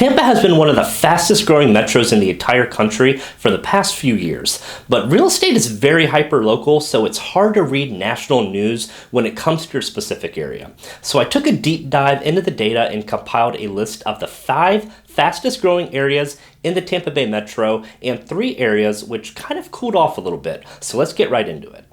Tampa has been one of the fastest growing metros in the entire country for the past few years, but real estate is very hyper-local, so it's hard to read national news when it comes to your specific area. So I took a deep dive into the data and compiled a list of the 5 fastest growing areas in the Tampa Bay metro and 3 areas which kind of cooled off a little bit. So let's get right into it.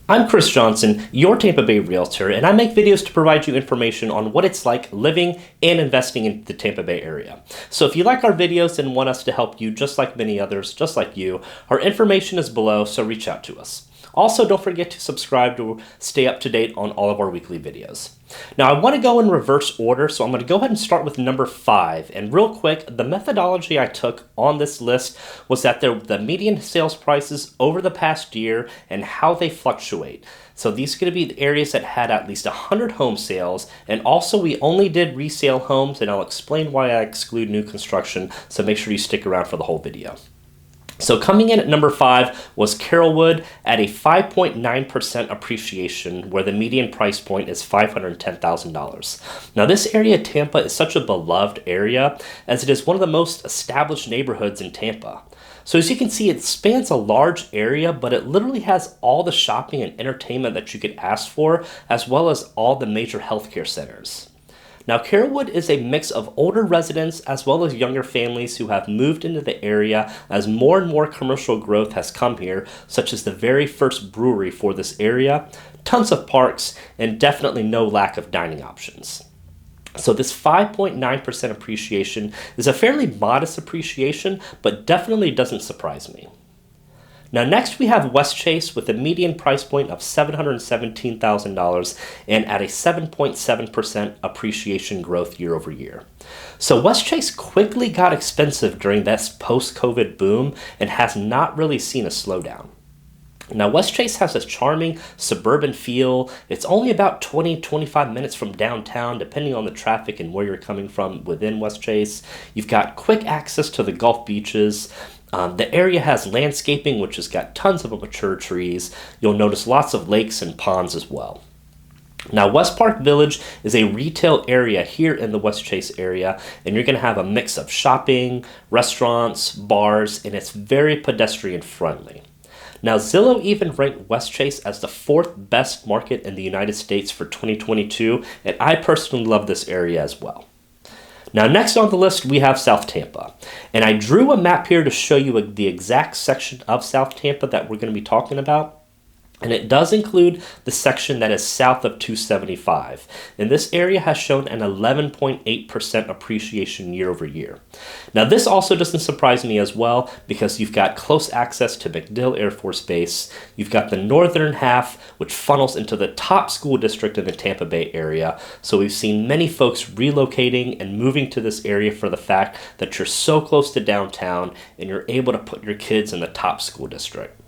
I'm Chris Johnson, your Tampa Bay realtor, and I make videos to provide you information on what it's like living and investing in the Tampa Bay area. So if you like our videos and want us to help you just like many others, just like you, our information is below, so reach out to us. Also, don't forget to subscribe to stay up to date on all of our weekly videos. Now, I want to go in reverse order, so I'm going to go ahead and start with number 5. And real quick, the methodology I took on this list was that the median sales prices over the past year and how they fluctuate. So these are going to be the areas that had at least 100 home sales, and also we only did resale homes, and I'll explain why I exclude new construction, so make sure you stick around for the whole video. So coming in at number 5 was Carrollwood at a 5.9% appreciation, where the median price point is $510,000. Now this area of Tampa is such a beloved area, as it is one of the most established neighborhoods in Tampa. So as you can see, it spans a large area, but it literally has all the shopping and entertainment that you could ask for, as well as all the major healthcare centers. Now, Carrollwood is a mix of older residents as well as younger families who have moved into the area as more and more commercial growth has come here, such as the very first brewery for this area, tons of parks, and definitely no lack of dining options. So this 5.9% appreciation is a fairly modest appreciation, but definitely doesn't surprise me. Now next we have Westchase with a median price point of $717,000 and at a 7.7% appreciation growth year over year. So Westchase quickly got expensive during this post-COVID boom and has not really seen a slowdown. Now Westchase has a charming suburban feel. It's only about 20-25 minutes from downtown, depending on the traffic and where you're coming from within Westchase. You've got quick access to the Gulf beaches. The area has landscaping, which has got tons of mature trees. You'll notice lots of lakes and ponds as well. Now, West Park Village is a retail area here in the Westchase area, and you're going to have a mix of shopping, restaurants, bars, and it's very pedestrian friendly. Now, Zillow even ranked Westchase as the 4th best market in the United States for 2022, and I personally love this area as well. Now next on the list we have South Tampa, and I drew a map here to show you the exact section of South Tampa that we're going to be talking about. And it does include the section that is south of 275. And this area has shown an 11.8% appreciation year over year. Now this also doesn't surprise me as well, because you've got close access to MacDill Air Force Base. You've got the northern half, which funnels into the top school district in the Tampa Bay area. So we've seen many folks relocating and moving to this area for the fact that you're so close to downtown and you're able to put your kids in the top school district.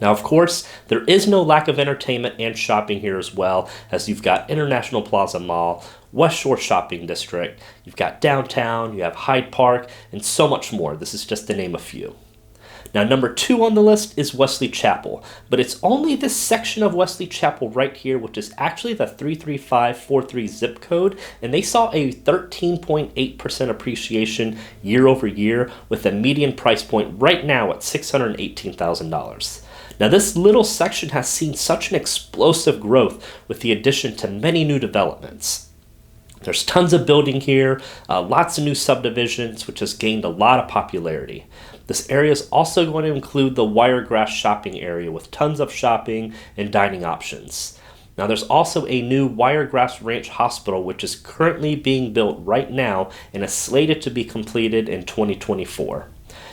Now, of course, there is no lack of entertainment and shopping here as well, as you've got International Plaza Mall, West Shore Shopping District, you've got downtown, you have Hyde Park, and so much more. This is just to name a few. Now, number 2 on the list is Wesley Chapel, but it's only this section of Wesley Chapel right here, which is actually the 33543 zip code, and they saw a 13.8% appreciation year over year, with a median price point right now at $618,000. Now this little section has seen such an explosive growth with the addition to many new developments. There's tons of building here, lots of new subdivisions, which has gained a lot of popularity. This area is also going to include the Wiregrass shopping area with tons of shopping and dining options. Now there's also a new Wiregrass Ranch Hospital, which is currently being built right now and is slated to be completed in 2024.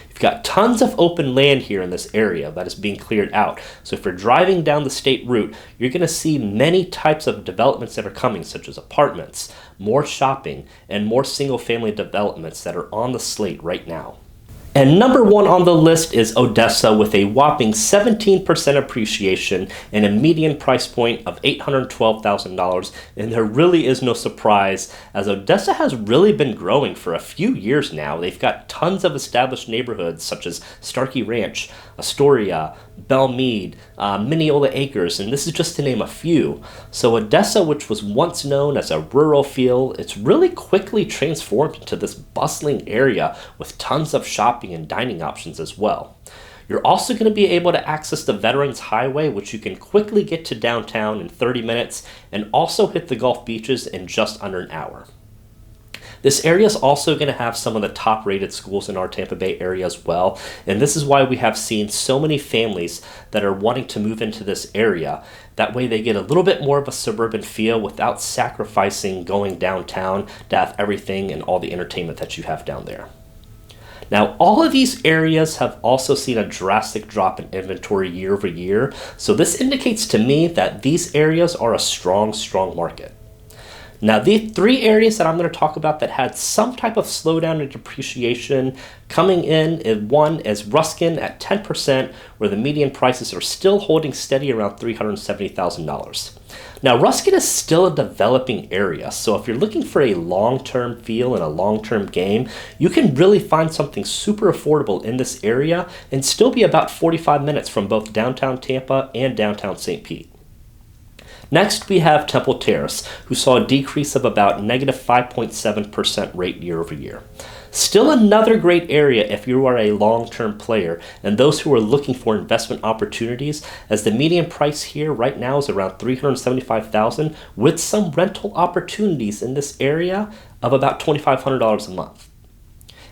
You've got tons of open land here in this area that is being cleared out. So if you're driving down the state route, you're going to see many types of developments that are coming, such as apartments, more shopping, and more single-family developments that are on the slate right now. And number 1 on the list is Odessa with a whopping 17% appreciation and a median price point of $812,000. And there really is no surprise, as Odessa has really been growing for a few years now. They've got tons of established neighborhoods such as Starkey Ranch, Astoria, Belmead, Mineola Acres, and this is just to name a few. So Odessa, which was once known as a rural feel, it's really quickly transformed into this bustling area with tons of shopping and dining options as well. You're also going to be able to access the Veterans Highway, which you can quickly get to downtown in 30 minutes, and also hit the Gulf beaches in just under an hour. This area is also going to have some of the top rated schools in our Tampa Bay area as well, and this is why we have seen so many families that are wanting to move into this area. That way they get a little bit more of a suburban feel without sacrificing going downtown to have everything and all the entertainment that you have down there. Now, all of these areas have also seen a drastic drop in inventory year over year, so this indicates to me that these areas are a strong market. Now, the three areas that I'm going to talk about that had some type of slowdown in depreciation coming in, one is Ruskin at 10%, where the median prices are still holding steady around $370,000. Now, Ruskin is still a developing area, so if you're looking for a long-term feel and a long-term game, you can really find something super affordable in this area and still be about 45 minutes from both downtown Tampa and downtown St. Pete. Next, we have Temple Terrace, who saw a decrease of about negative 5.7% rate year over year. Still another great area if you are a long-term player and those who are looking for investment opportunities, as the median price here right now is around $375,000 with some rental opportunities in this area of about $2,500 a month.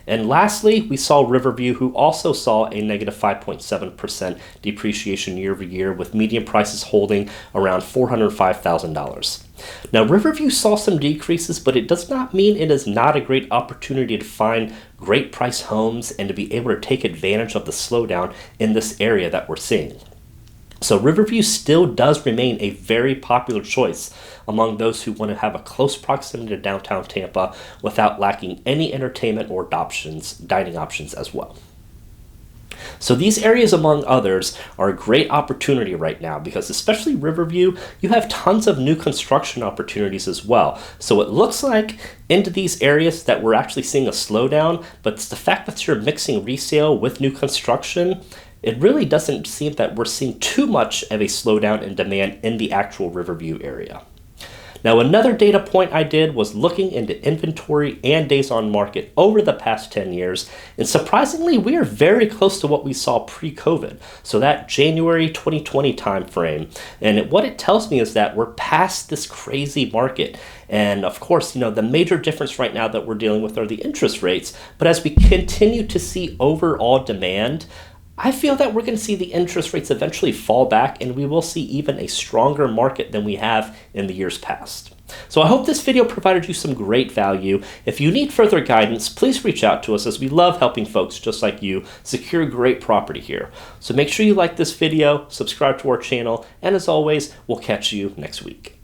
And lastly, we saw Riverview, who also saw a negative 5.7% depreciation year over year, with median prices holding around $405,000. Now, Riverview saw some decreases, but it does not mean it is not a great opportunity to find great price homes and to be able to take advantage of the slowdown in this area that we're seeing. So Riverview still does remain a very popular choice among those who want to have a close proximity to downtown Tampa without lacking any entertainment or dining options as well. So these areas, among others, are a great opportunity right now because, especially Riverview, you have tons of new construction opportunities as well. So it looks like into these areas that we're actually seeing a slowdown, but it's the fact that you're mixing resale with new construction. It really doesn't seem that we're seeing too much of a slowdown in demand in the actual Riverview area. Now, another data point I did was looking into inventory and days on market over the past 10 years, and surprisingly, we are very close to what we saw pre-COVID, so that January 2020 timeframe. And what it tells me is that we're past this crazy market. And of course, the major difference right now that we're dealing with are the interest rates, but as we continue to see overall demand, I feel that we're going to see the interest rates eventually fall back, and we will see even a stronger market than we have in the years past. So I hope this video provided you some great value. If you need further guidance, please reach out to us, as we love helping folks just like you secure great property here. So make sure you like this video, subscribe to our channel, and as always, we'll catch you next week.